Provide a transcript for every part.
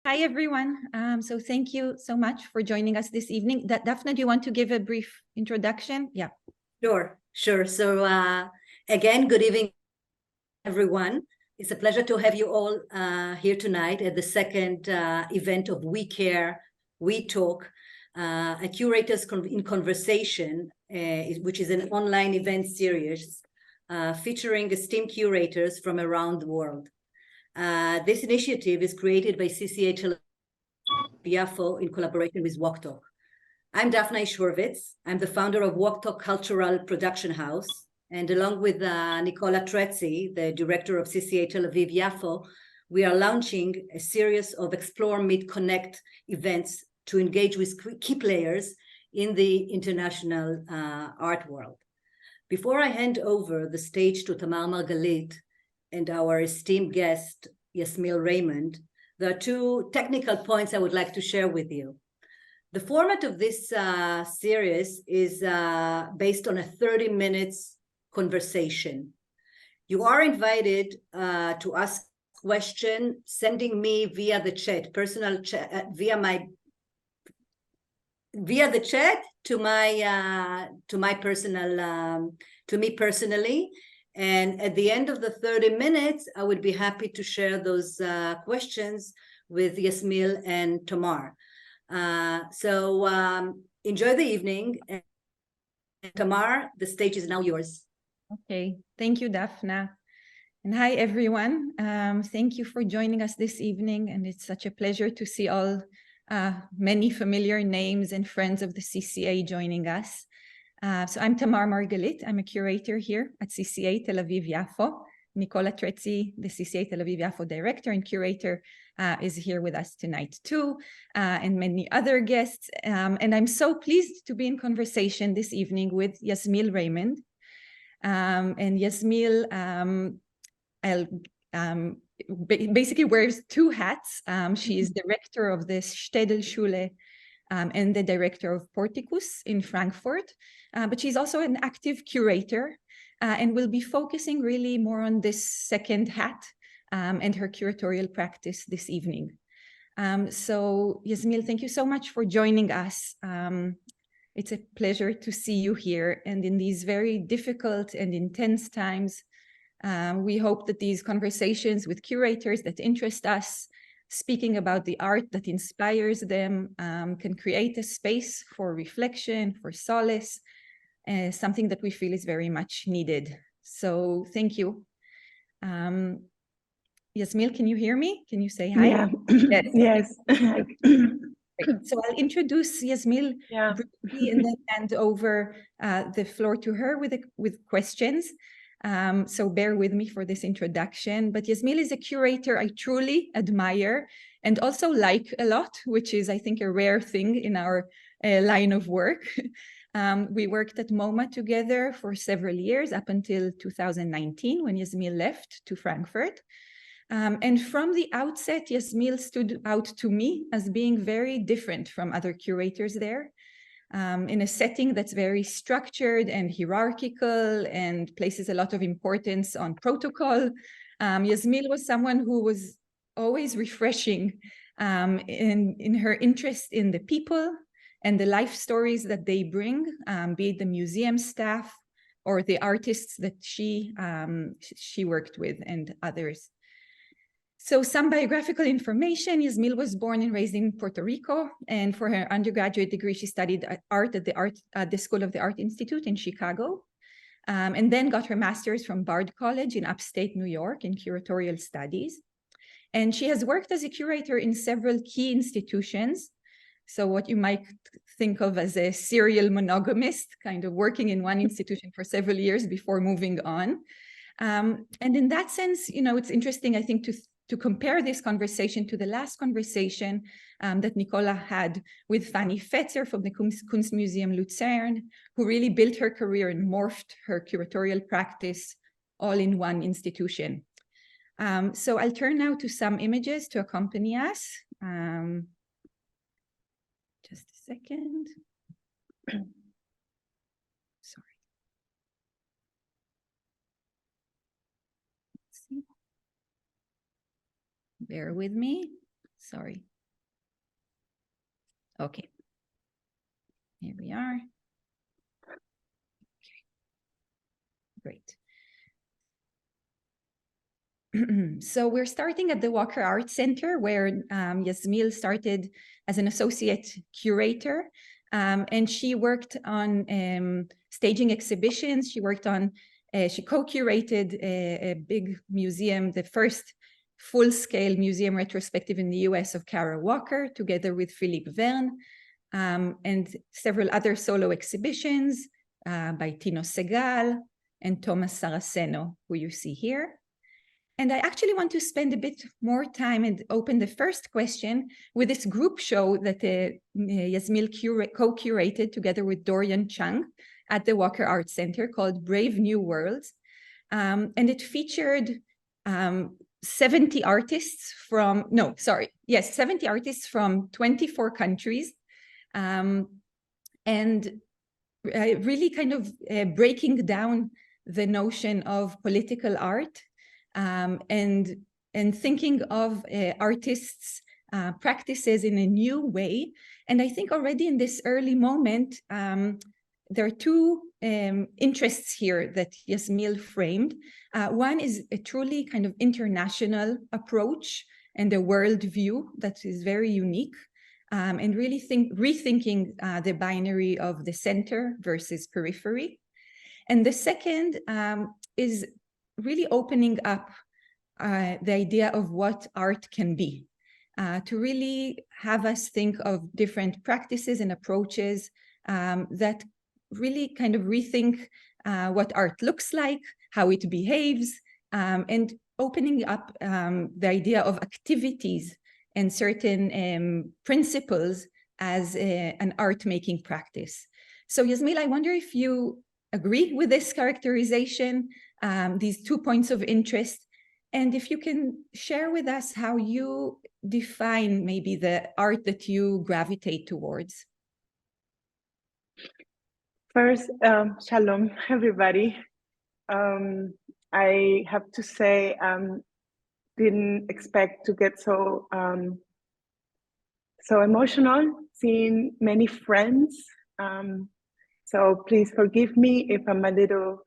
Hi, everyone. So thank you so much for joining us this evening. Daphne, do you want to give a brief introduction? Yeah. Sure. So again, good evening, everyone. It's a pleasure to have you all here tonight at the second event of We Care, We Talk, a Curators in Conversation, which is an online event series featuring esteemed curators from around the world. This initiative is created by CCA Tel Aviv-Yafo in collaboration with WalkTalk. I'm Daphne Shurvitz. I'm the founder of WalkTalk Cultural Production House. And along with Nicola Trezzi, the director of CCA Tel Aviv-Yafo, we are launching a series of Explore, Meet, Connect events to engage with key players in the international art world. Before I hand over the stage to Tamar Margalit and our esteemed guest, Yasmil Raymond, there are two technical points I would like to share with you. The format of this series is based on a 30 minutes conversation. You are invited to ask question, sending me via the chat, personal chat, via the chat to me personally. And at the end of the 30 minutes, I would be happy to share those questions with Yasmil and Tamar. So enjoy the evening. And Tamar, the stage is now yours. Okay, thank you, Daphne. And hi, everyone. Thank you for joining us this evening. And it's such a pleasure to see all many familiar names and friends of the CCA joining us. So I'm Tamar Margalit. I'm a curator here at CCA Tel Aviv-Yafo. Nicola Trezzi, the CCA Tel Aviv-Yafo director and curator, is here with us tonight too, and many other guests. And I'm so pleased to be in conversation this evening with Yasmil Raymond. And Yasmil basically wears two hats. She is the rector of the Städelschule and the director of Portikus in Frankfurt, but she's also an active curator and will be focusing really more on this second hat and her curatorial practice this evening. So Yasmil, thank you so much for joining us. It's a pleasure to see you here, and in these very difficult and intense times, we hope that these conversations with curators that interest us, speaking about the art that inspires them, can create a space for reflection, for solace, something that we feel is very much needed. So thank you. Yasmil, can you hear me? Can you say hi? Yeah. Yes. Yes. So I'll introduce Yasmil briefly and then hand over the floor to her with questions. So bear with me for this introduction. But Yasmil is a curator I truly admire and also like a lot, which is, I think, a rare thing in our line of work. We worked at MoMA together for several years up until 2019 when Yasmil left to Frankfurt. And from the outset, Yasmil stood out to me as being very different from other curators there. In a setting that's very structured and hierarchical and places a lot of importance on protocol. Yasmil was someone who was always refreshing in her interest in the people and the life stories that they bring, be it the museum staff or the artists that she worked with and others. So some biographical information. Yasmil was born and raised in Puerto Rico, and for her undergraduate degree, she studied art at the School of the Art Institute in Chicago, and then got her master's from Bard College in upstate New York in curatorial studies. And she has worked as a curator in several key institutions. So what you might think of as a serial monogamist, kind of working in one institution for several years before moving on. And in that sense, you know, it's interesting, I think, to compare this conversation to the last conversation that Nicola had with Fanny Fetzer from the Kunstmuseum Luzern, who really built her career and morphed her curatorial practice all in one institution. So I'll turn now to some images to accompany us. Just a second. Sorry. Let's see. Bear with me. Sorry. Okay. Here we are. Okay. Great. So we're starting at the Walker Art Center, where Yasmil started as an associate curator, and she worked on staging exhibitions. She worked on, she co-curated a big museum, the first full-scale museum retrospective in the US of Kara Walker, together with Philippe Verne, and several other solo exhibitions by Tino Segal and Thomas Saraceno, who you see here. And I actually want to spend a bit more time and open the first question with this group show that Yasmil co-curated together with Dorian Chung at the Walker Art Center called Brave New Worlds. And it featured 70 artists from, 70 artists from 24 countries. And really kind of breaking down the notion of political art. And thinking of artists' practices in a new way. And I think already in this early moment, there are two interests here that Yasmil framed. One is a truly kind of international approach and a world view that is very unique, and really rethinking the binary of the center versus periphery. And the second is really opening up the idea of what art can be, to really have us think of different practices and approaches that really kind of rethink what art looks like, how it behaves, and opening up the idea of activities and certain principles as an art-making practice. So Yasmil, I wonder if you agree with this characterization, these 2 points of interest, and if you can share with us how you define maybe the art that you gravitate towards. First, shalom, everybody. I have to say, didn't expect to get so emotional, seeing many friends. So please forgive me if I'm a little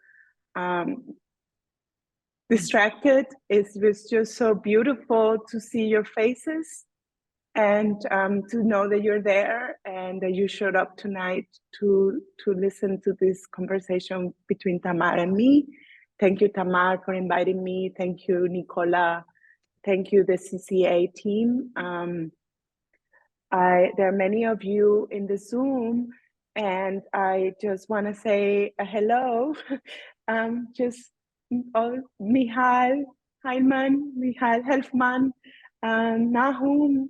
distracted. It was just so beautiful to see your faces and to know that you're there and that you showed up tonight to listen to this conversation between Tamar and me. Thank you, Tamar, for inviting me. Thank you, Nicola. Thank you, the CCA team. There are many of you in the Zoom, and I just want to say a hello. Michal Heilman, Michal Helfman, Nahum,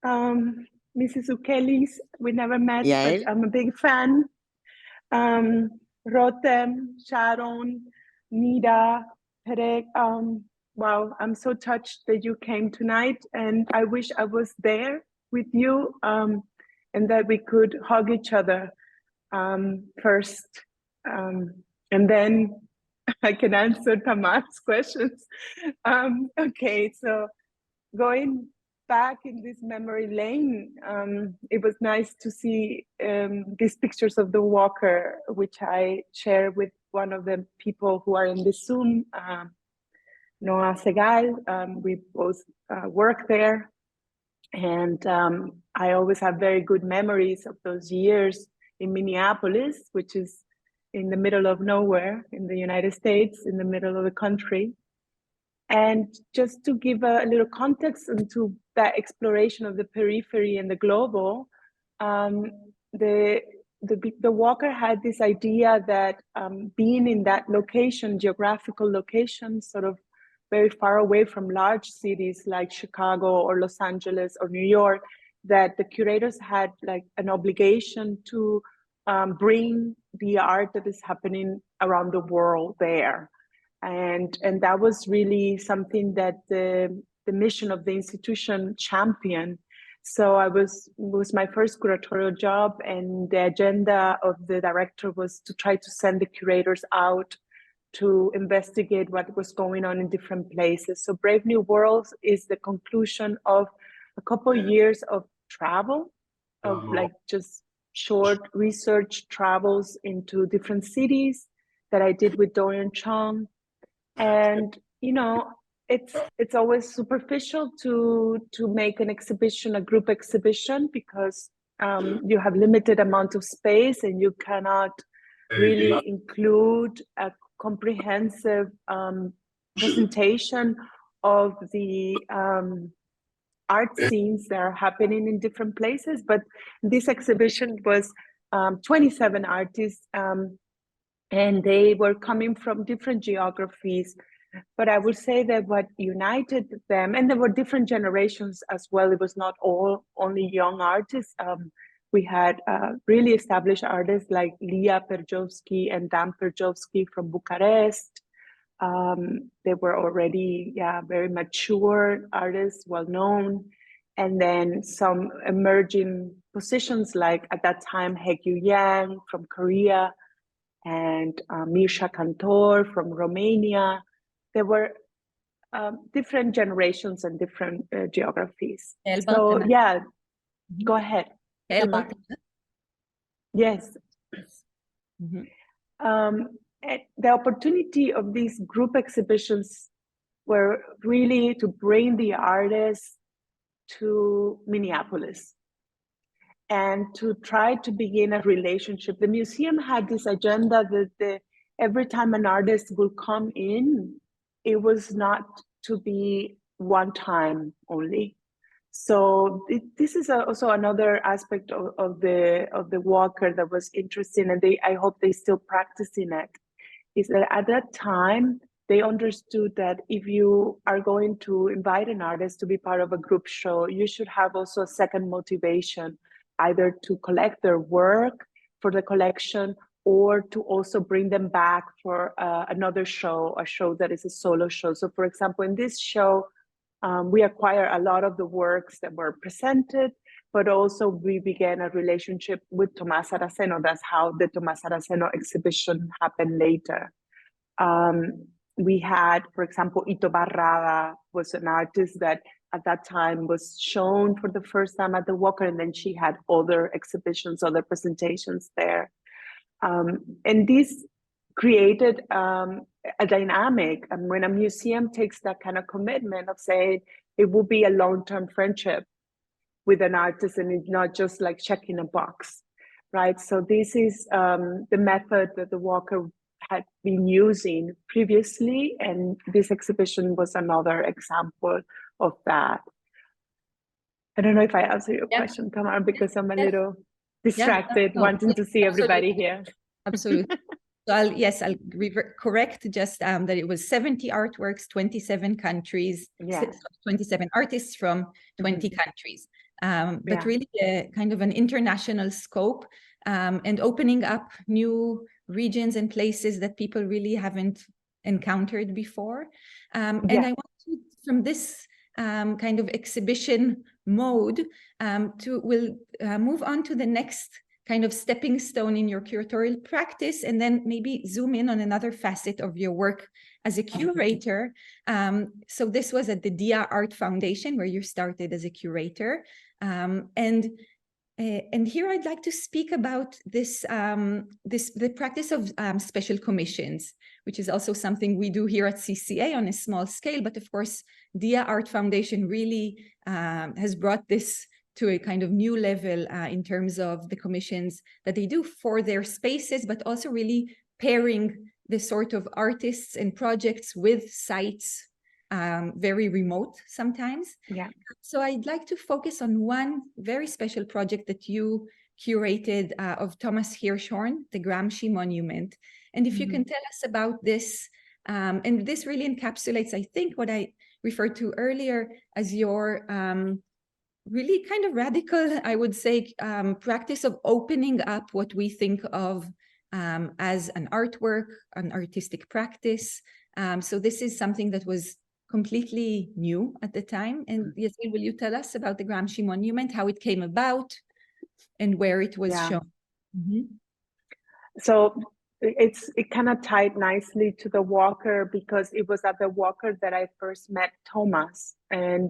Mrs. Ukelis, we never met, but I'm a big fan. Rotem, Sharon, Nida, Perek. Wow, I'm so touched that you came tonight, and I wish I was there with you, and that we could hug each other first, and then I can answer Tamar's questions. Okay, so going back in this memory lane, it was nice to see these pictures of the Walker, which I share with one of the people who are in this Zoom, Noah Segal. We both work there. And I always have very good memories of those years in Minneapolis, which is in the middle of nowhere in the United States, in the middle of the country. And just to give a little context into that exploration of the periphery and the global, the Walker had this idea that being in that location, geographical location, sort of very far away from large cities like Chicago or Los Angeles or New York, that the curators had like an obligation to bring the art that is happening around the world there. And that was really something that the mission of the institution championed. So it was my first curatorial job, and the agenda of the director was to try to send the curators out to investigate what was going on in different places. So Brave New Worlds is the conclusion of a couple of years of travel of like just short research travels into different cities that I did with Dorian Chong. And, you know, it's always superficial to make an exhibition, a group exhibition, because you have limited amount of space and you cannot really include a comprehensive presentation of the art scenes that are happening in different places. But this exhibition was 27 artists, and they were coming from different geographies. But I would say that what united them, and there were different generations as well, it was not all only young artists. We had really established artists like Lia Perjovski and Dan Perjovski from Bucharest. They were already, very mature artists, well-known. And then some emerging positions like at that time, Haegyu Yang from Korea and Mirsha Kantor from Romania. There were different generations and different geographies. So yeah, go ahead. Yes. The opportunity of these group exhibitions were really to bring the artists to Minneapolis and to try to begin a relationship. The museum had this agenda that every time an artist will come in, it was not to be one time only. So this is also another aspect of the Walker that was interesting, and I hope they still practicing it. Is that at that time they understood that if you are going to invite an artist to be part of a group show, you should have also a second motivation, either to collect their work for the collection or to also bring them back for another show, a show that is a solo show. So for example, in this show, we acquire a lot of the works that were presented, but also we began a relationship with Tomás Araceno. That's how the Tomás Araceno exhibition happened later. We had, for example, Ito Barrada was an artist that at that time was shown for the first time at the Walker, and then she had other exhibitions, other presentations there. And this created a dynamic. And when a museum takes that kind of commitment of saying it will be a long-term friendship with an artist, and it's not just like checking a box, right? So this is the method that the Walker had been using previously, and this exhibition was another example of that. I don't know if I answered your question, Tamar, because I'm a little distracted, wanting to see everybody here. Absolutely. So I'll correct just that it was 70 artworks, 27 countries, 27 artists from 20 countries. But really kind of an international scope and opening up new regions and places that people really haven't encountered before. And I want to, from this kind of exhibition mode, we'll move on to the next kind of stepping stone in your curatorial practice, and then maybe zoom in on another facet of your work as a curator. So this was at the Dia Art Foundation, where you started as a curator. And here I'd like to speak about the practice of special commissions, which is also something we do here at CCA on a small scale. But of course, Dia Art Foundation really has brought this to a kind of new level in terms of the commissions that they do for their spaces, but also really pairing the sort of artists and projects with sites, very remote sometimes. So I'd like to focus on one very special project that you curated of Thomas Hirschhorn, the Gramsci Monument. And if you can tell us about this, and this really encapsulates, I think, what I referred to earlier as your really kind of radical, I would say, practice of opening up what we think of as an artwork, an artistic practice. So this is something that was completely new at the time. And Yasmil, will you tell us about the Gramsci Monument, how it came about and where it was shown? So it kind of tied nicely to the Walker, because it was at the Walker that I first met Thomas. And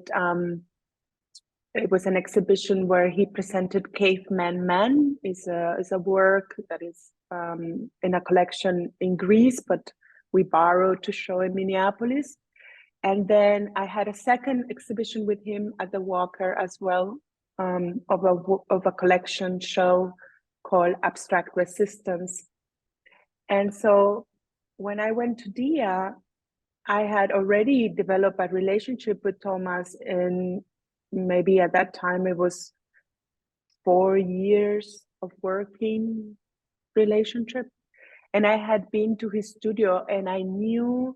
it was an exhibition where he presented Caveman Man. Is a work that is in a collection in Greece, but we borrowed to show in Minneapolis. And then I had a second exhibition with him at the Walker as well, of a collection show called Abstract Resistance. And so when I went to DIA, I had already developed a relationship with Thomas, and maybe at that time it was 4 years of working relationship. And I had been to his studio, and I knew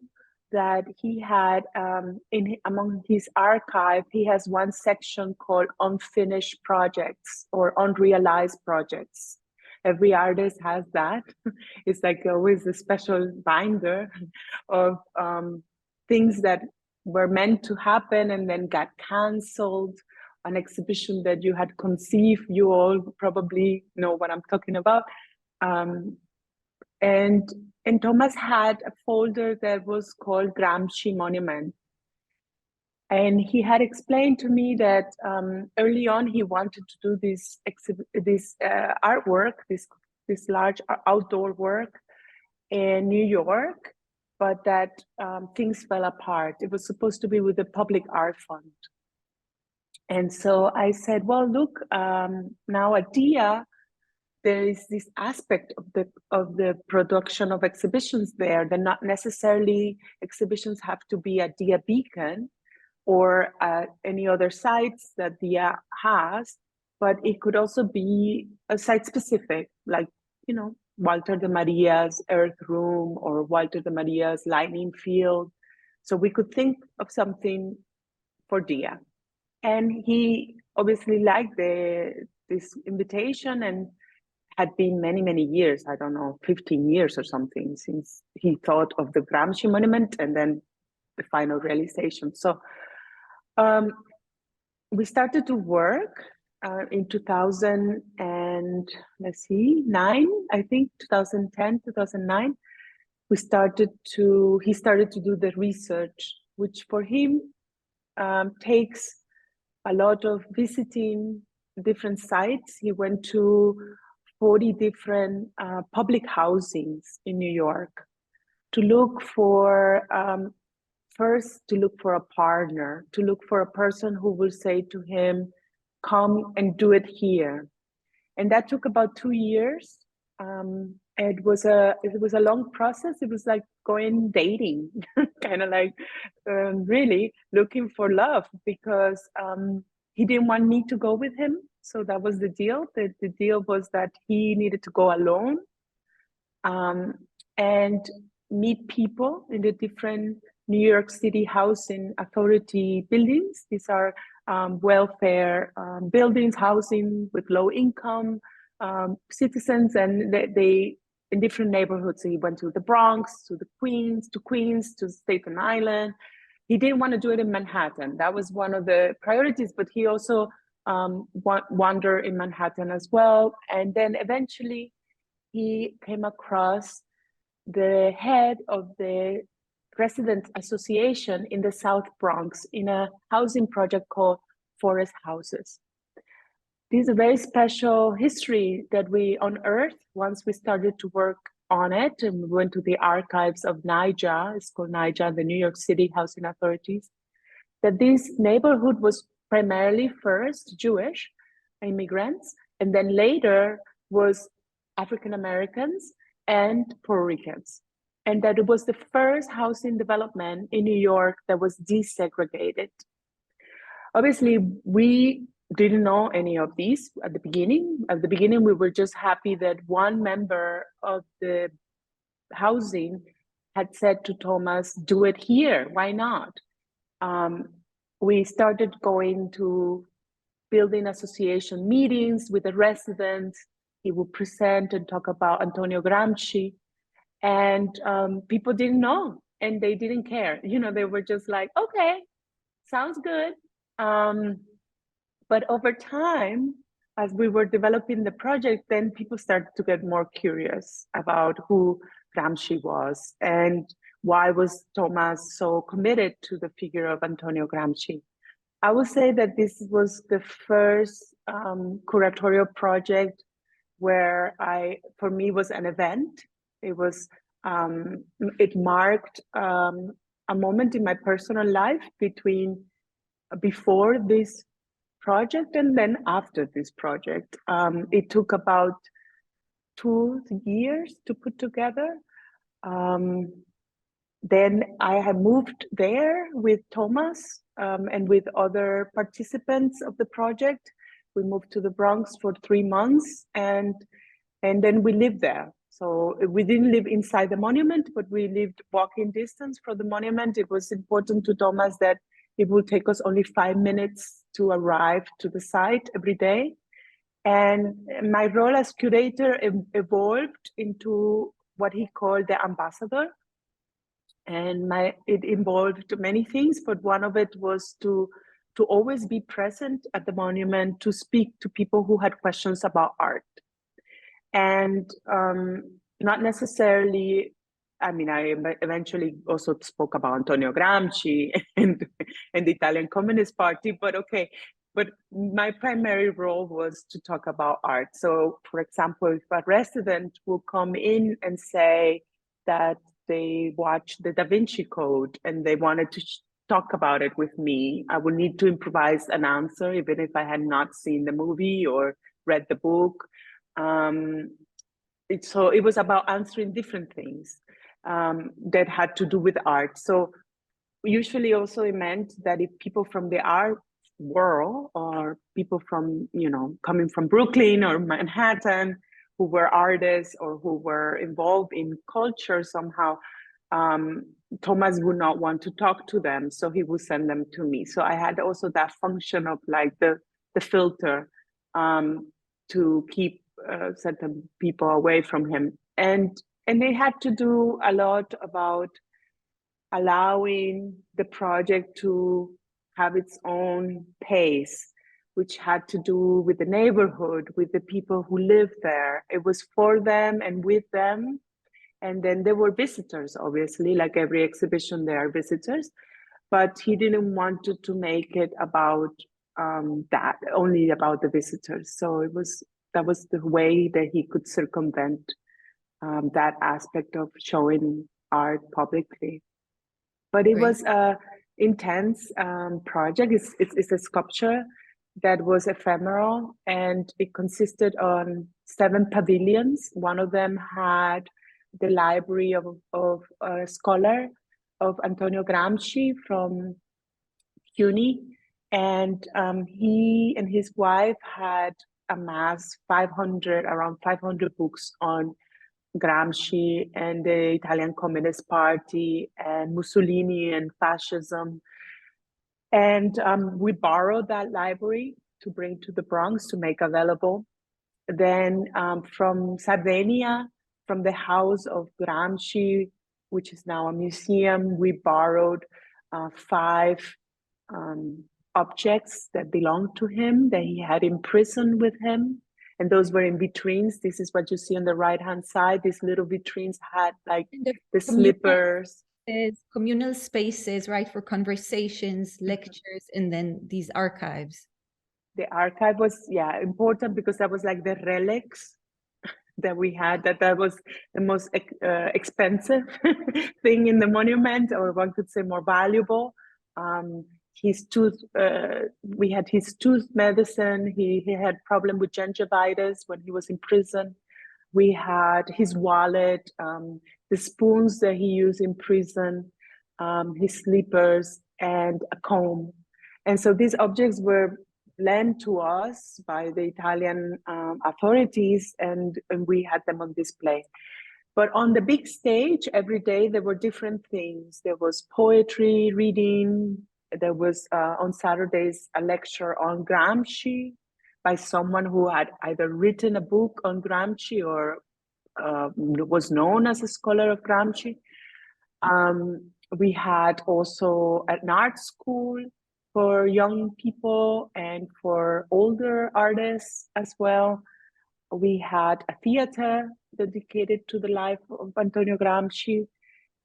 that he had, among his archive, he has one section called Unfinished Projects or Unrealized Projects. Every artist has that. It's like always a special binder of things that were meant to happen and then got canceled. An exhibition that you had conceived, you all probably know what I'm talking about. And Thomas had a folder that was called Gramsci Monument. And he had explained to me that early on he wanted to do this artwork, this large outdoor work in New York, but that things fell apart. It was supposed to be with the Public Art Fund. And so I said, well, look, now at DIA, there is this aspect of the production of exhibitions there. That not necessarily exhibitions have to be at DIA Beacon or any other sites that DIA has, but it could also be a site specific, like, you know, Walter de Maria's Earth Room or Walter de Maria's Lightning Field. So we could think of something for DIA. And he obviously liked this invitation, and had been many, many years, I don't know, 15 years or something, since he thought of the Gramsci Monument and then the final realization. So we started to work in 2000 and nine, I think 2010, 2009. He started to do the research, which for him takes a lot of visiting different sites. He went to 40 different public housings in New York to look for, first to look for a partner, to look for a person who will say to him, come and do it here. And that took about 2 years. It was a long process. It was like going dating, kind of like really looking for love, because he didn't want me to go with him. So that was the deal. The deal was that he needed to go alone and meet people in the different New York City Housing Authority buildings. These are welfare buildings, housing with low income citizens, and they in different neighborhoods. So he went to the Bronx, to Queens, to Staten Island. He didn't want to do it in Manhattan. That was one of the priorities, but he also wander in Manhattan as well. And then eventually he came across the head of the Residents Association in the South Bronx in a housing project called Forest Houses. This is a very special history that we unearthed once we started to work on it, and we went to the archives of NYJA, it's called NYJA, the New York City Housing Authorities, that this neighborhood was primarily first Jewish immigrants, and then later was African Americans and Puerto Ricans. And that it was the first housing development in New York that was desegregated. Obviously, we didn't know any of these at the beginning. At the beginning, we were just happy that one member of the housing had said to Thomas, do it here, why not? We started going to building association meetings with the residents. He would present and talk about Antonio Gramsci. And people didn't know, and they didn't care. You know, they were just like, okay, sounds good. But over time, as we were developing the project, then people started to get more curious about who Gramsci was and why was Thomas so committed to the figure of Antonio Gramsci. I would say that this was the first curatorial project where for me, was an event. It was, it marked a moment in my personal life before this project and then after this project. It took about 2 years to put together. Then I have moved there with Thomas and with other participants of the project. We moved to the Bronx for 3 months and then we lived there. So we didn't live inside the monument, but we lived walking distance from the monument. It was important to Thomas that it will take us only 5 minutes to arrive to the site every day. And my role as curator evolved into what he called the ambassador. And it involved many things, but one of it was to always be present at the monument, to speak to people who had questions about art. And not necessarily, I mean, I eventually also spoke about Antonio Gramsci and the Italian Communist Party, but okay. But my primary role was to talk about art. So, for example, if a resident will come in and say that they watched the Da Vinci Code and they wanted to talk about it with me, I would need to improvise an answer, even if I had not seen the movie or read the book. So it was about answering different things that had to do with art. So usually also it meant that if people from the art world or people from, coming from Brooklyn or Manhattan, who were artists or who were involved in culture somehow, Thomas would not want to talk to them, so he would send them to me. So I had also that function of like the filter to keep certain people away from him. And they had to do a lot about allowing the project to have its own pace, which had to do with the neighborhood, with the people who live there. It was for them and with them. And then there were visitors, obviously, like every exhibition, there are visitors. But he didn't want to make it about that, only about the visitors. So that was the way that he could circumvent that aspect of showing art publicly. But it was an intense project. It's a sculpture that was ephemeral, and it consisted on 7 pavilions. One of them had the library of a scholar of Antonio Gramsci from CUNY, and he and his wife had amassed around 500 books on Gramsci and the Italian Communist Party and Mussolini and fascism. And we borrowed that library to bring to the Bronx to make available. Then from Sardinia, from the house of Gramsci, which is now a museum, we borrowed 5 objects that belonged to him, that he had imprisoned with him. And those were in vitrines. This is what you see on the right-hand side. These little vitrines had like the slippers. Communal spaces, right, for conversations, lectures, and then these archives. The archive was, important because that was like the relics that we had, that was the most expensive thing in the monument, or one could say more valuable. His tooth, we had his tooth medicine. He had problem with gingivitis when he was in prison. We had his wallet, the spoons that he used in prison, his slippers, and a comb. And so these objects were lent to us by the Italian authorities, and we had them on display. But on the big stage, every day there were different things. There was poetry reading. There was on Saturdays a lecture on Gramsci by someone who had either written a book on Gramsci or was known as a scholar of Gramsci. We had also an art school for young people and for older artists as well. We had a theater dedicated to the life of Antonio Gramsci.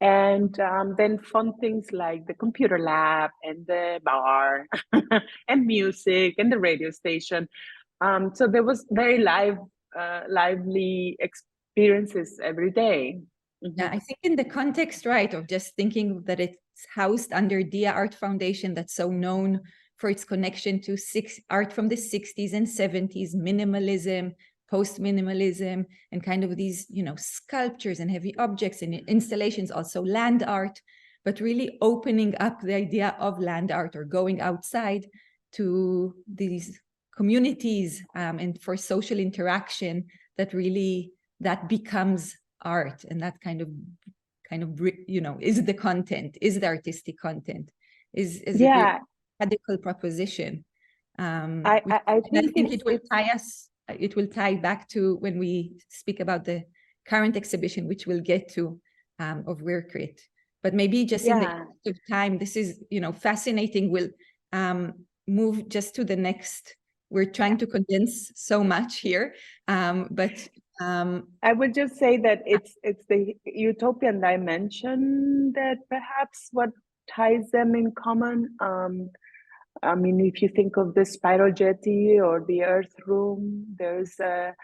And then fun things like the computer lab and the bar and music and the radio station. So there was very lively experiences every day. Yeah, I think in the context, right, of just thinking that it's housed under Dia Art Foundation, that's so known for its connection to art from the 60s and 70s, minimalism, post-minimalism, and kind of these, you know, sculptures and heavy objects and installations, also land art, but really opening up the idea of land art or going outside to these communities and for social interaction that really, that becomes art, and that kind of you know, is the content, is the artistic content, is yeah, a radical proposition. I think it will tie us, it will tie back to when we speak about the current exhibition, which we'll get to, of Rirkrit. But maybe just in the interest of time, this is, you know, fascinating. We'll move just to the next. We're trying to condense so much here, but I would just say that it's the utopian dimension that perhaps what ties them in common. I mean, if you think of the spiral jetty or the Earth Room, there's at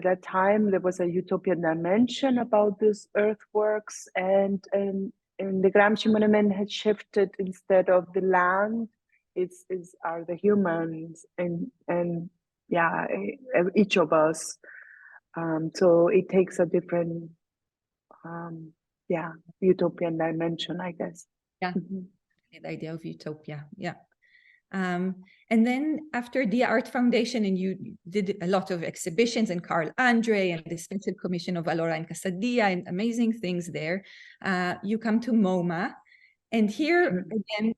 that time there was a utopian dimension about these earthworks, and the Gramsci Monument had shifted. Instead of the land, are the humans, and yeah, each of us. So it takes a different, utopian dimension, I guess. Yeah, the idea of utopia, yeah. And then after the Art Foundation, and you did a lot of exhibitions, and Carl Andre and the Special Commission of Alora and Casadia, and amazing things there. You come to MoMA, and here again,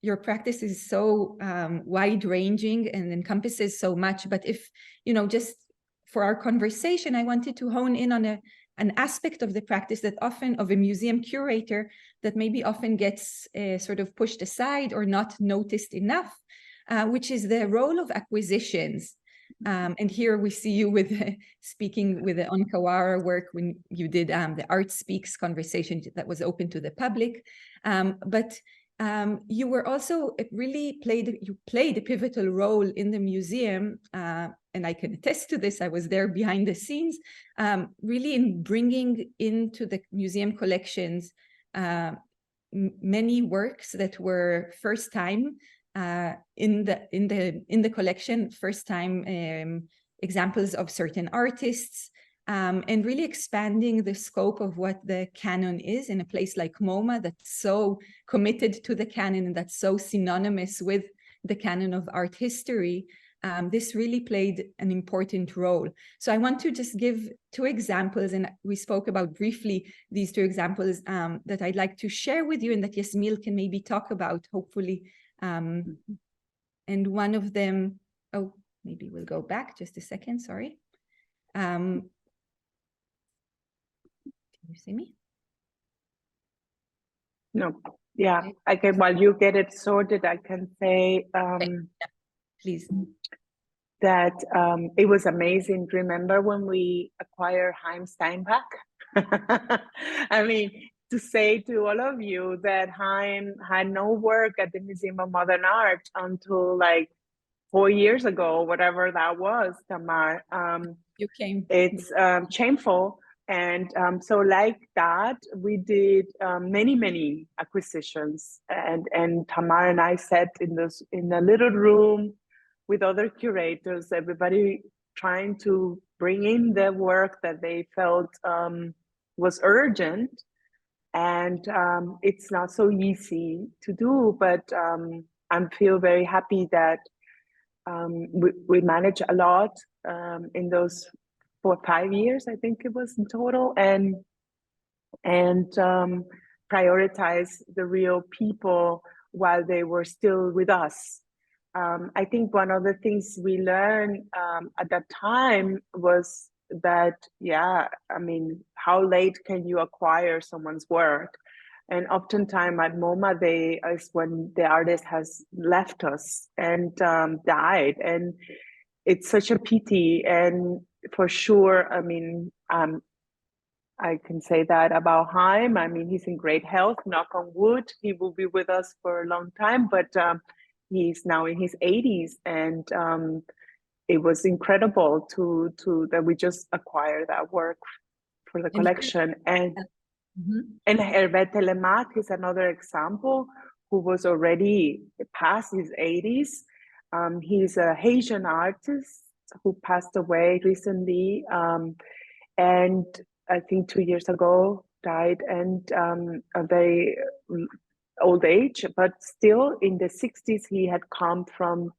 your practice is so wide-ranging and encompasses so much. But if, you know, just for our conversation, I wanted to hone in on an aspect of the practice that often, of a museum curator, that maybe often gets sort of pushed aside or not noticed enough, which is the role of acquisitions. And here we see you with speaking with the Onkawara work when you did the Art Speaks conversation that was open to the public. But you were also you played a pivotal role in the museum, and I can attest to this. I was there behind the scenes, really in bringing into the museum collections many works that were first time in the collection, first time examples of certain artists. And really expanding the scope of what the canon is in a place like MoMA that's so committed to the canon and that's so synonymous with the canon of art history. This really played an important role. So I want to just give two examples, and we spoke about briefly these two examples that I'd like to share with you and that Yasmil can maybe talk about, hopefully. And one of them, oh, maybe we'll go back just a second, sorry. You see me? No, yeah, I can, while you get it sorted, I can say please. That it was amazing. Remember when we acquired Chaim Steinbach? I mean, to say to all of you that Chaim had no work at the Museum of Modern Art until like 4 years ago, whatever that was, Tamar. You came. It's shameful. And so like that, we did many acquisitions, and Tamar and I sat in a little room with other curators, everybody trying to bring in the work that they felt was urgent. And it's not so easy to do, but I feel very happy that we managed a lot in those 4 or 5 years, I think it was in total, and prioritize the real people while they were still with us. I think one of the things we learned at that time was that, yeah, I mean, how late can you acquire someone's work? And oftentimes at MoMA, is when the artist has left us and died, and it's such a pity. And for sure, I mean, I can say that about Haim. I mean, he's in great health, knock on wood. He will be with us for a long time, but he's now in his 80s, and it was incredible to that we just acquired that work for the collection. And Hervé Telemaque is another example who was already past his 80s. He's a Haitian artist who passed away recently, and I think 2 years ago died, and a very old age, but still in the 60s he had come from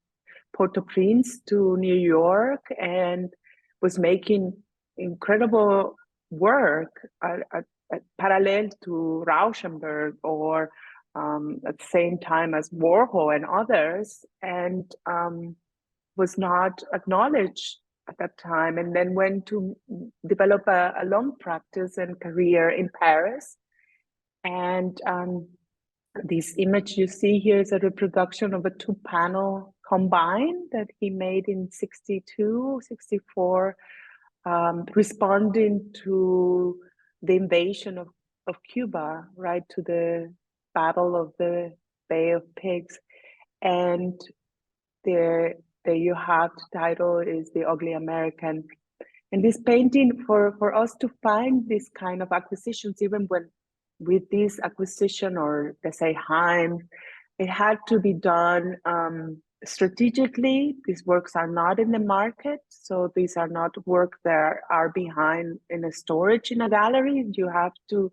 Port-au-Prince to New York and was making incredible work at parallel to Rauschenberg, or at the same time as Warhol and others, and was not acknowledged at that time, and then went to develop a long practice and career in Paris. And this image you see here is a reproduction of a 2-panel combine that he made in 62, 64, responding to the invasion of Cuba, right, to the Battle of the Bay of Pigs. And there you have the title is The Ugly American. And this painting, for us to find this kind of acquisitions, even when with this acquisition, or let's say Haim, it had to be done strategically. These works are not in the market, so these are not work that are behind in a storage in a gallery. You have to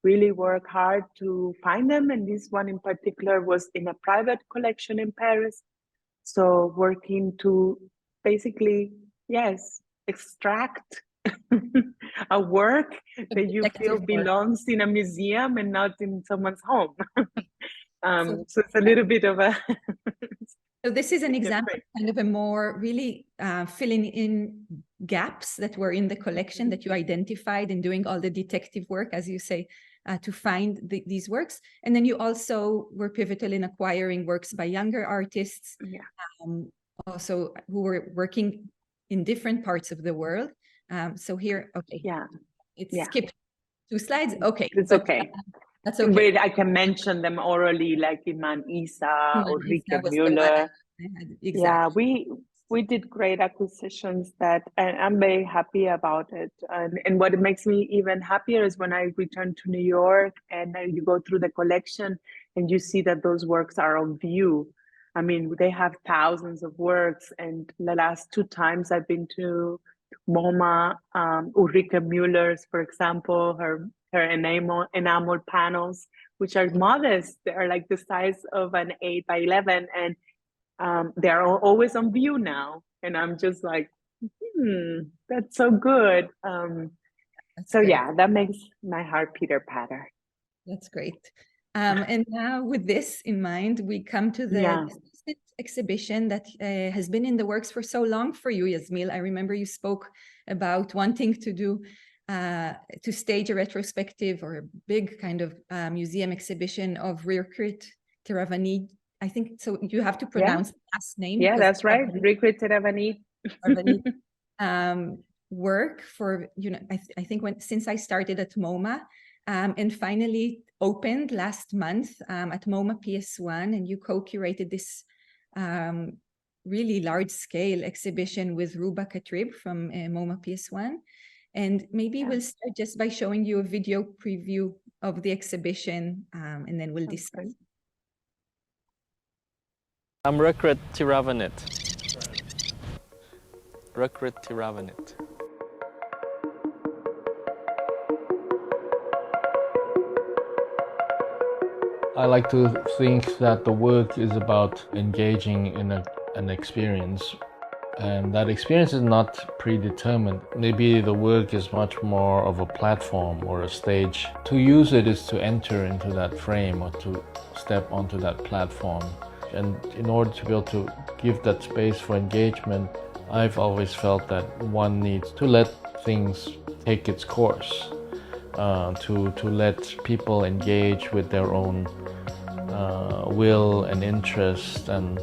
really work hard to find them, and this one in particular was in a private collection in Paris. So working to basically, yes, extract a work that you feel belongs in a museum and not in someone's home. So it's a little bit of a... So this is an example of kind of a more really filling in gaps that were in the collection that you identified, and doing all the detective work, as you say, to find these works. And then you also were pivotal in acquiring works by younger artists, also who were working in different parts of the world. So here, okay, it skipped 2 slides. Okay, it's okay. That's okay. But I can mention them orally, like Iman Isa or Rika Müller. Exactly. Yeah, we did great acquisitions that, and I'm very happy about it. And what makes me even happier is when I return to New York and you go through the collection and you see that those works are on view. I mean, they have thousands of works, and the last 2 times I've been to MoMA, Ulrike Müller's, for example, her enamel panels, which are modest. They are like the size of an 8x11, and they are always on view now. And I'm just like, that's so good. So great. Yeah, that makes my heart pitter-patter. That's great. And now with this in mind, we come to the exhibition that has been in the works for so long for you, Yasmil. I remember you spoke about wanting to do, to stage a retrospective or a big kind of museum exhibition of Rirkrit Tiravanija. I think so. You have to pronounce the last name. Yeah, that's right. Rirkrit Tiravanija. Work for, I think since I started at MoMA, and finally opened last month at MoMA PS1, and you co-curated this really large-scale exhibition with Ruba Katrib from MoMA PS1. And maybe we'll start just by showing you a video preview of the exhibition, and then we'll discuss. I'm Rirkrit Tiravanija. Rirkrit Tiravanija. I like to think that the work is about engaging in an experience, and that experience is not predetermined. Maybe the work is much more of a platform or a stage. To use it is to enter into that frame or to step onto that platform. And in order to be able to give that space for engagement, I've always felt that one needs to let things take its course, to let people engage with their own will and interest and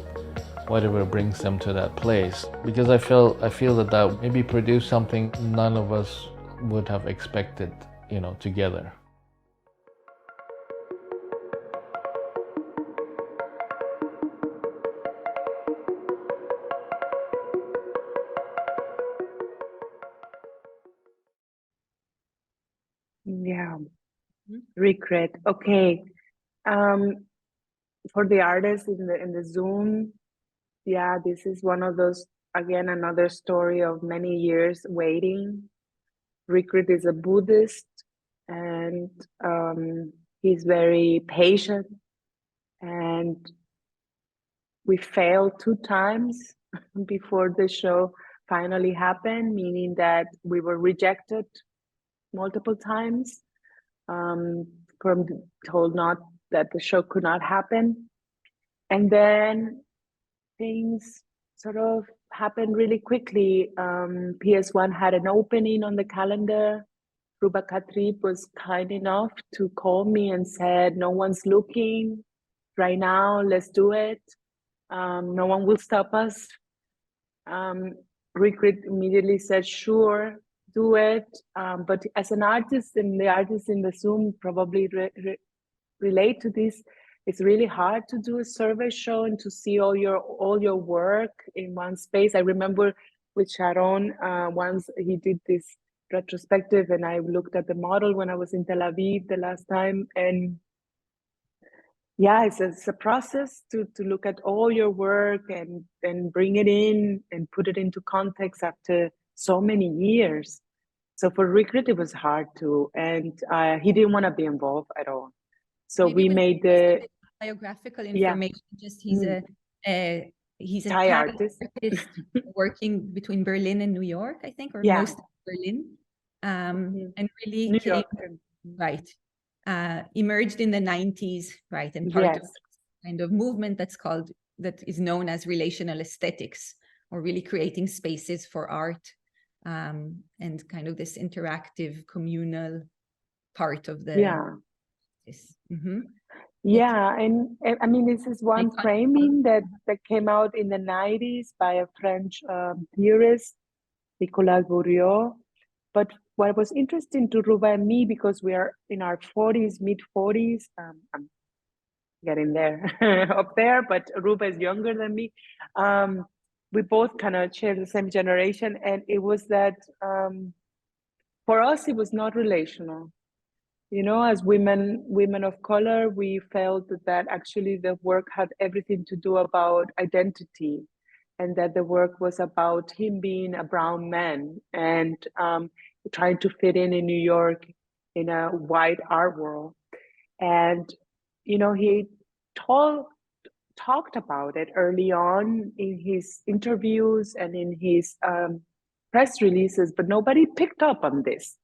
whatever brings them to that place. Because I feel that maybe produced something none of us would have expected together. Yeah, Rirkrit. Okay. For the artists in the Zoom, yeah, this is one of those, again, another story of many years waiting. Rirkrit is a Buddhist, and he's very patient, and we failed 2 times before the show finally happened, meaning that we were rejected multiple times, told not that the show could not happen. And then things sort of happened really quickly. PS1 had an opening on the calendar. Ruba Katrib was kind enough to call me and said, no one's looking right now, let's do it. No one will stop us. Rirkrit immediately said, sure, do it. But as an artist, and the artists in the Zoom probably relate to this, it's really hard to do a survey show and to see all your work in one space. I remember with Sharon, once he did this retrospective, and I looked at the model when I was in Tel Aviv the last time, and yeah, it's a process to look at all your work and bring it in and put it into context after so many years. So for Rirkrit, it was hard to, and he didn't want to be involved at all. So Maybe we made the biographical information. Just he's a Thai artist working between Berlin and New York, I think, or most of Berlin, and really New came York. right. Emerged in the 90s, right, and part of this kind of movement that is known as relational aesthetics, or really creating spaces for art, and kind of this interactive communal part of the Yeah, and I mean, this is one framing that came out in the 90s by a French theorist, Nicolas Bourriot. But what was interesting to Ruba and me, because we are in our 40s, mid-40s, I'm getting there, up there, but Ruba is younger than me. We both kind of share the same generation, and it was that for us, it was not relational. As women of color, we felt that actually the work had everything to do about identity, and that the work was about him being a brown man and trying to fit in New York in a white art world. And, he talked about it early on in his interviews and in his press releases, but nobody picked up on this.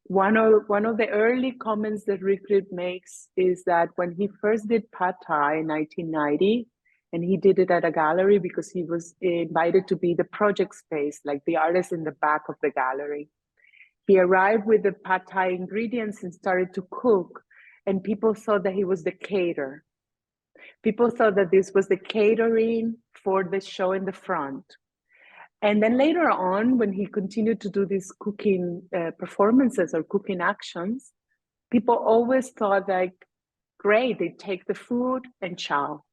One of the early comments that Rirkrit makes is that when he first did Pad Thai in 1990, and he did it at a gallery because he was invited to be the project space, like the artist in the back of the gallery. He arrived with the Pad Thai ingredients and started to cook, and people thought that he was the caterer. People thought that this was the catering for the show in the front. And then later on, when he continued to do these cooking performances or cooking actions, people always thought like, great, they take the food and ciao.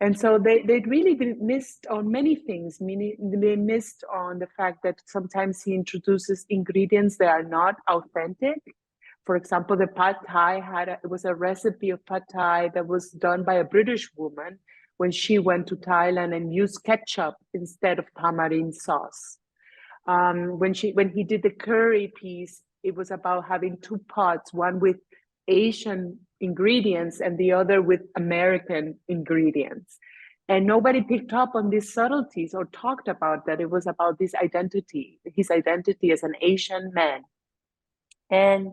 And so they really missed on many things, meaning they missed on the fact that sometimes he introduces ingredients that are not authentic. For example, the Pad Thai it was a recipe of Pad Thai that was done by a British woman when she went to Thailand and used ketchup instead of tamarind sauce. When he did the curry piece, it was about having 2 pots, one with Asian ingredients and the other with American ingredients. And nobody picked up on these subtleties or talked about that. It was about this identity, his identity as an Asian man. And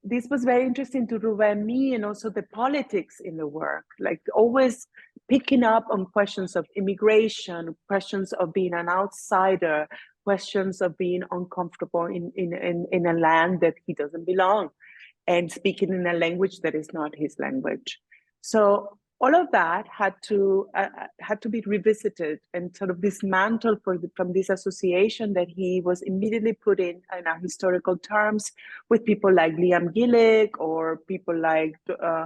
this was very interesting to Ruba and me, and also the politics in the work, like always picking up on questions of immigration, questions of being an outsider, questions of being uncomfortable in a land that he doesn't belong, and speaking in a language that is not his language. So all of that had to be revisited and sort of dismantled from this association that he was immediately put in our historical terms with people like Liam Gillick or people like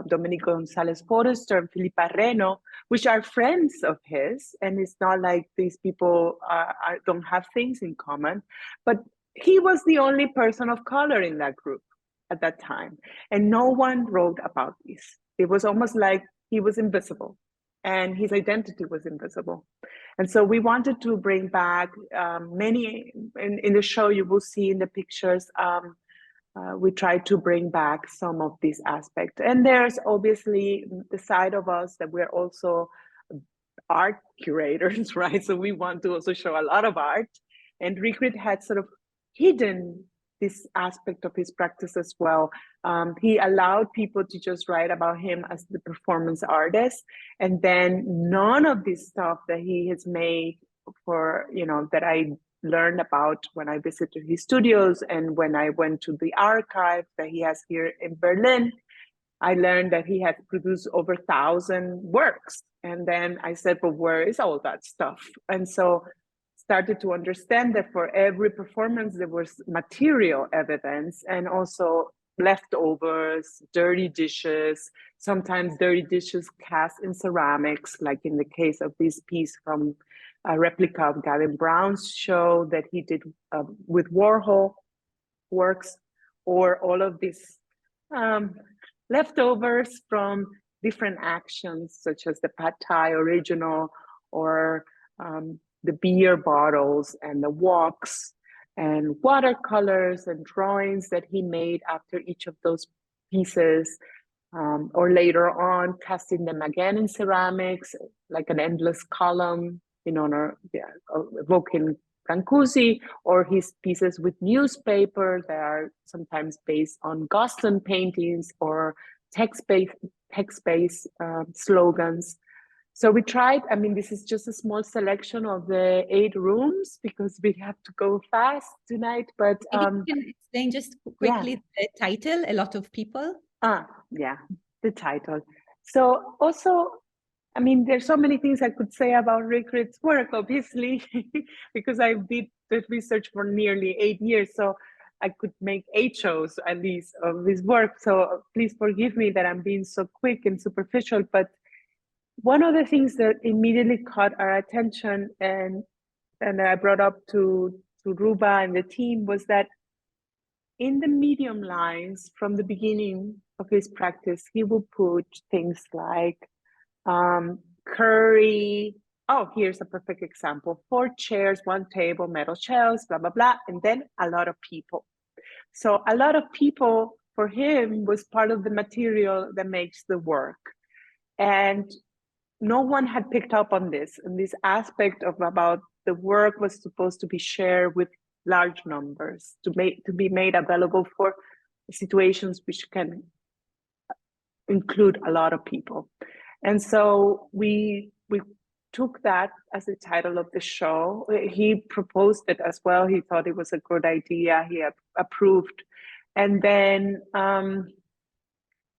Domenico Gonzalez Forrester and Philippa Reno, which are friends of his. And it's not like these people don't have things in common, but he was the only person of color in that group at that time. And no one wrote about this. It was almost like he was invisible and his identity was invisible. And so we wanted to bring back many, in the show you will see in the pictures, we tried to bring back some of these aspects. And there's obviously the side of us that we're also art curators, right? So we want to also show a lot of art. And Rirkrit had sort of hidden this aspect of his practice as well. He allowed people to just write about him as the performance artist, and then none of this stuff that he has made for, that I learned about when I visited his studios and when I went to the archive that he has here in Berlin. I learned that he had produced over 1,000 works. And then I said, but where is all that stuff? And so started to understand that for every performance, there was material evidence and also leftovers, dirty dishes, sometimes dirty dishes cast in ceramics, like in the case of this piece from a replica of Gavin Brown's show that he did with Warhol works, or all of these leftovers from different actions, such as the Pad Thai original, or the beer bottles and the walks and watercolors and drawings that he made after each of those pieces, or later on casting them again in ceramics, like an endless column in honor of evoking Brancusi, or his pieces with newspaper that are sometimes based on Gostin paintings or text-based slogans. So we tried, this is just a small selection of the 8 rooms because we have to go fast tonight, but... Maybe you can explain just quickly the title, A Lot of People. Yeah, the title. So also, there's so many things I could say about Rirkrit's work, obviously, because I did the research for nearly 8 years, so I could make 8 shows at least of his work. So please forgive me that I'm being so quick and superficial, but one of the things that immediately caught our attention and I brought up to Ruba and the team was that in the medium lines from the beginning of his practice, he will put things like curry. Oh, here's a perfect example. 4 chairs, 1 table, metal shelves, blah, blah, blah, and then a lot of people. So a lot of people for him was part of the material that makes the work. And no one had picked up on this, and this aspect of about the work was supposed to be shared with large numbers, to be made available for situations which can include a lot of people. And so we took that as the title of the show. He proposed it as well. He thought it was a good idea. He approved. And then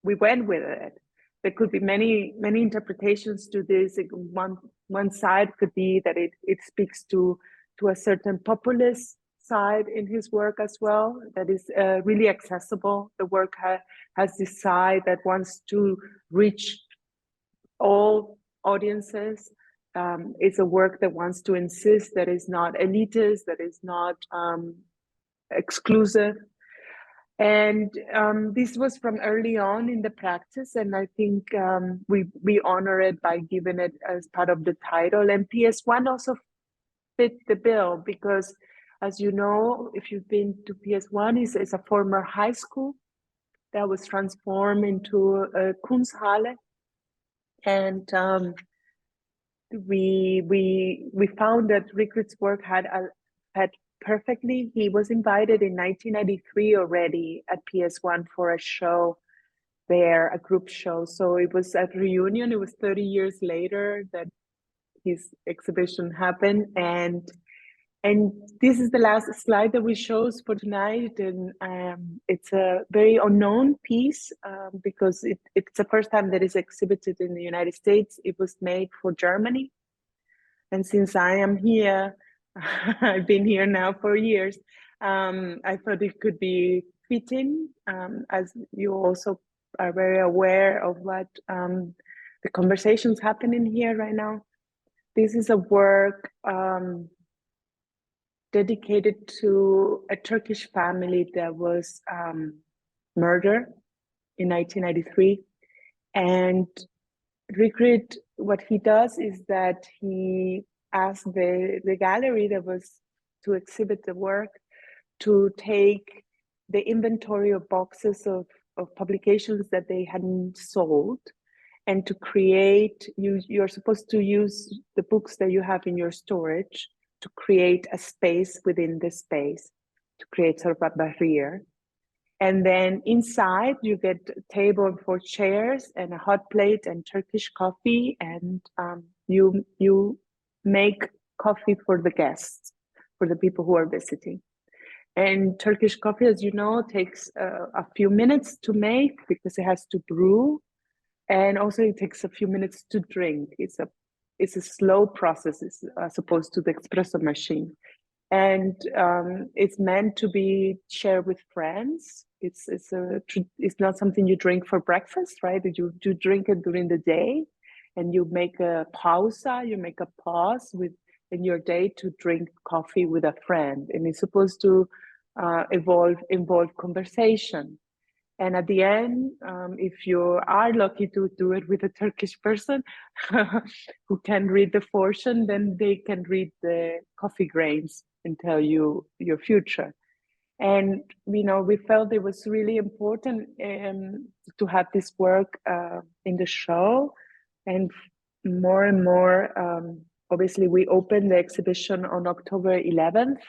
we went with it. There could be many interpretations to this. One side could be that it speaks to a certain populist side in his work as well, that is really accessible. The work has this side that wants to reach all audiences. It's a work that wants to insist that is not elitist, that is not exclusive. And this was from early on in the practice, and I think we honor it by giving it as part of the title. And PS1 also fit the bill because, as you know, if you've been to PS1, it's a former high school that was transformed into a Kunsthalle. And we found that Rirkrit's work had perfectly. He was invited in 1993 already at PS1 for a show there, a group show. So it was a reunion. It was 30 years later that his exhibition happened. And And this is the last slide that we chose for tonight, and it's a very unknown piece because it's the first time that it's exhibited in the United States. It was made for Germany, and since I am here, I've been here now for years. I thought it could be fitting, as you also are very aware of what the conversations happening here right now. This is a work dedicated to a Turkish family that was murdered in 1993. And Rirkrit, what he does is that he asked the gallery that was to exhibit the work to take the inventory of boxes of publications that they hadn't sold, and to create, you're supposed to use the books that you have in your storage to create a space within the space, to create sort of a barrier. And then inside you get a table for chairs and a hot plate and Turkish coffee, and you make coffee for the guests, for the people who are visiting. And Turkish coffee, as you know, takes a few minutes to make because it has to brew, and also it takes a few minutes to drink. It's a slow process, as opposed to the espresso machine. And it's meant to be shared with friends. It's not something you drink for breakfast, right? You drink it during the day, and you make a pausa, you make a pause in your day to drink coffee with a friend. And it's supposed to involve conversation. And at the end, if you are lucky to do it with a Turkish person who can read the fortune, then they can read the coffee grains and tell you your future. And we felt it was really important to have this work in the show. And more, obviously, we opened the exhibition on October 11th.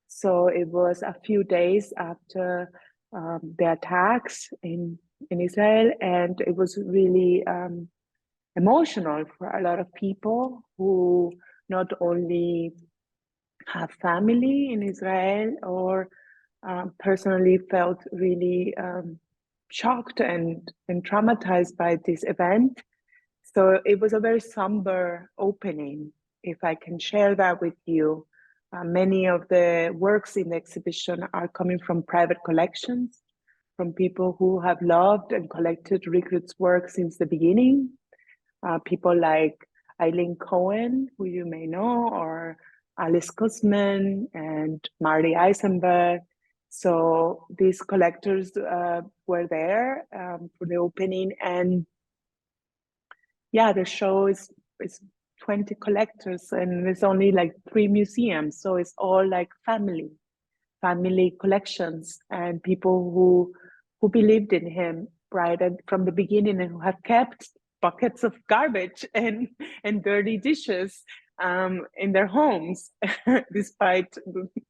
So it was a few days after the attacks in Israel, and it was really emotional for a lot of people who not only have family in Israel or personally felt really shocked and traumatized by this event. So it was a very somber opening, if I can share that with you. Many of the works in the exhibition are coming from private collections, from people who have loved and collected Rirkrit's work since the beginning. People like Eileen Cohen, who you may know, or Alice Kuzman and Marty Eisenberg. So these collectors were there for the opening. And yeah, the show is 20 collectors, and there's only like 3 museums, so it's all like family collections, and people who believed in him right from the beginning, and who have kept buckets of garbage and dirty dishes in their homes despite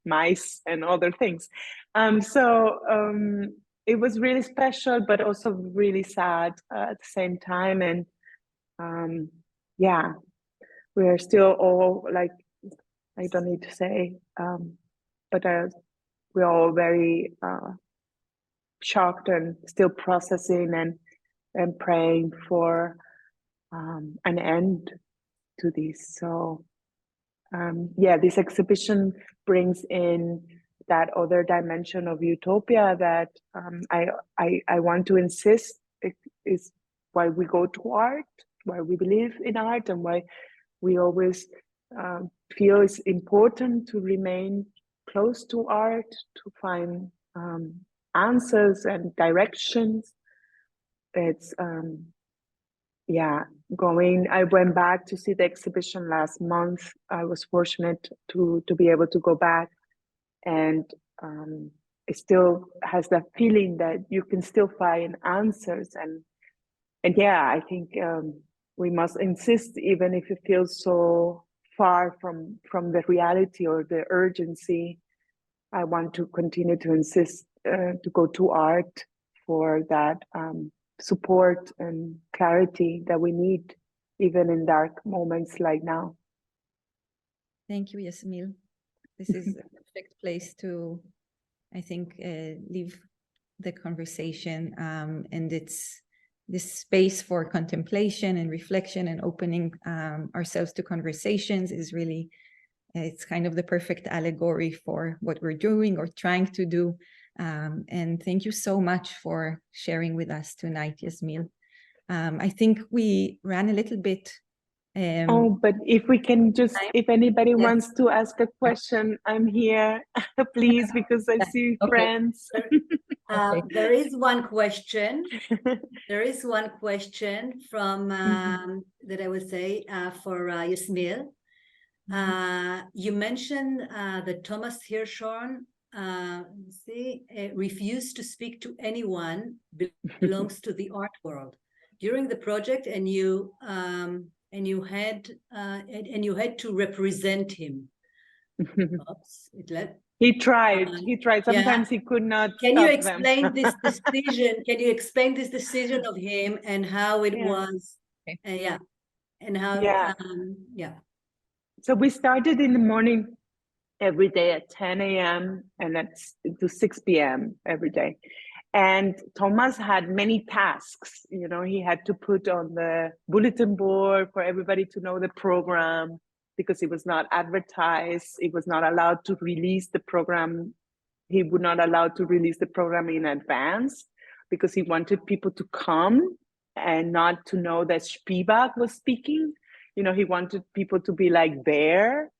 mice and other things. So it was really special, but also really sad at the same time. And yeah, we are still all like, I don't need to say, but we're all very shocked and still processing and praying for an end to this. So yeah, this exhibition brings in that other dimension of utopia that I want to insist is why we go to art, why we believe in art, and why we always feel it's important to remain close to art, to find answers and directions. It's yeah, I went back to see the exhibition last month. I was fortunate to be able to go back, and it still has that feeling that you can still find answers. And yeah, I think we must insist, even if it feels so far from the reality or the urgency. I want to continue to insist to go to art for that support and clarity that we need, even in dark moments like now. Thank you, Yasmil. this is a perfect place to, I think, leave the conversation, and it's this space for contemplation and reflection and opening ourselves to conversations is really, it's kind of the perfect allegory for what we're doing or trying to do. And thank you so much for sharing with us tonight, Yasmil. I think we ran a little bit. But if we can just, if anybody Yes. wants to ask a question, I'm here, please, because I see friends. There is one question. There is one question from that I would say for Yasmil. You mentioned that Thomas Hirschhorn refused to speak to anyone belongs to the art world during the project, and you had to represent him. Oops, He tried. Sometimes he could not. Can you explain this decision? Can you explain this decision of him and how it was? And how? So we started in the morning every day at 10 a.m. and to 6 p.m. every day. And Thomas had many tasks. You know, he had to put on the bulletin board for everybody to know the program, because it was not advertised. It was not allowed to release the program. He would not allow to release the program in advance, because he wanted people to come and not to know that Spivak was speaking. You know, he wanted people to be like there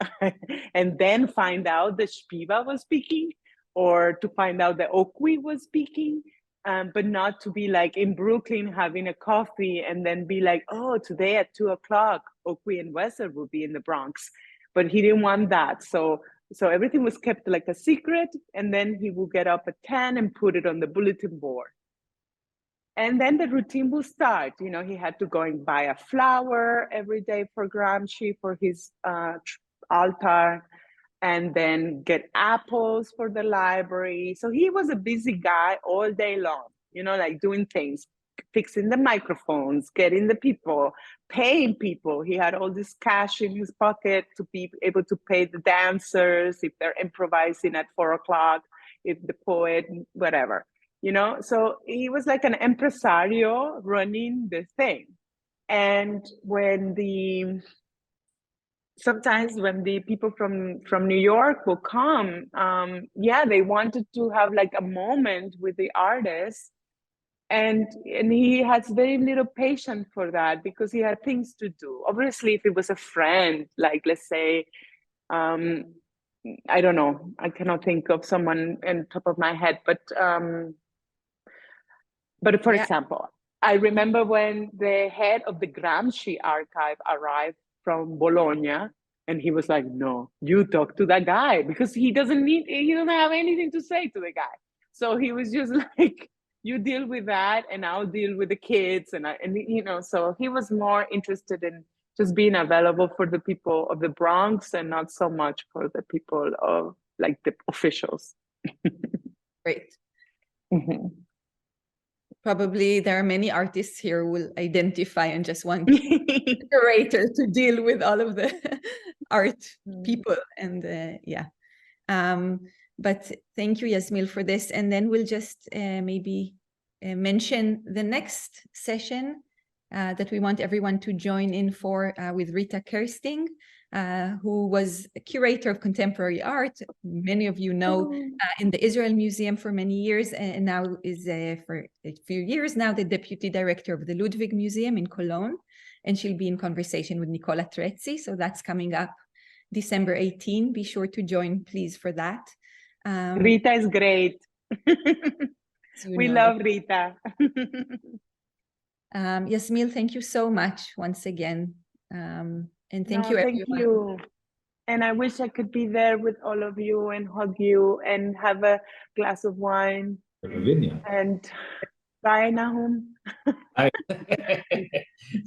and then find out that Spivak was speaking, or to find out that Okwi was speaking, but not to be like in Brooklyn having a coffee and then be like, oh, today at 2 o'clock, Okwi and Wesser will be in the Bronx. But he didn't want that. So everything was kept like a secret. And then he would get up at 10 and put it on the bulletin board. And then the routine will start. You know, he had to go and buy a flower every day for Gramsci for his altar, and then get apples for the library. So he was a busy guy all day long, you know, like doing things, fixing the microphones, getting the people, paying people. He had all this cash in his pocket to be able to pay the dancers if they're improvising at 4 o'clock, if the poet, whatever, you know. So he was like an impresario running the thing. And sometimes when the people from New York will come, they wanted to have like a moment with the artist, and he has very little patience for that, because he had things to do. Obviously, if it was a friend, like let's say, I don't know, I cannot think of someone on top of my head, but for example, I remember when the head of the Gramsci archive arrived from Bologna, and he was like, no, you talk to that guy, because he doesn't have anything to say to the guy. So he was just like, you deal with that and I'll deal with the kids. And you know, so he was more interested in just being available for the people of the Bronx and not so much for the people of like the officials. Great. Probably there are many artists here who will identify and just want a curator to deal with all of the art people. And but thank you, Yasmil, for this. And then we'll just maybe mention the next session that we want everyone to join in for with Rita Kersting, who was a curator of contemporary art. Many of you know in the Israel Museum for many years, and now is for a few years now the deputy director of the Ludwig Museum in Cologne. And she'll be in conversation with Nicola Trezzi. So that's coming up December 18. Be sure to join, please, for that. Rita is great. We love Rita. Yasmil, thank you so much once again. And thank you, everyone. Thank you. And I wish I could be there with all of you and hug you and have a glass of wine. And bye, Nahum. Hi.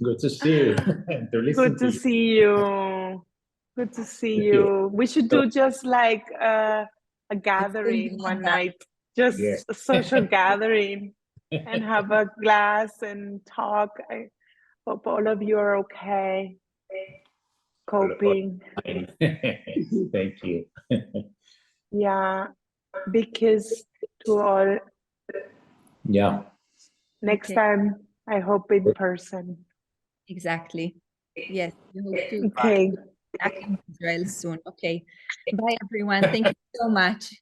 Good to see you. Good to see you. Good to see you. We should do just like a gathering one night, just a social gathering, and have a glass and talk. I hope all of you are okay, coping. Thank you. Yeah, big kiss to all. Yeah. Next Okay. time, I hope in person. Exactly. Yes, we hope to Okay. be back in Israel soon. Okay. Bye, everyone. Thank you so much.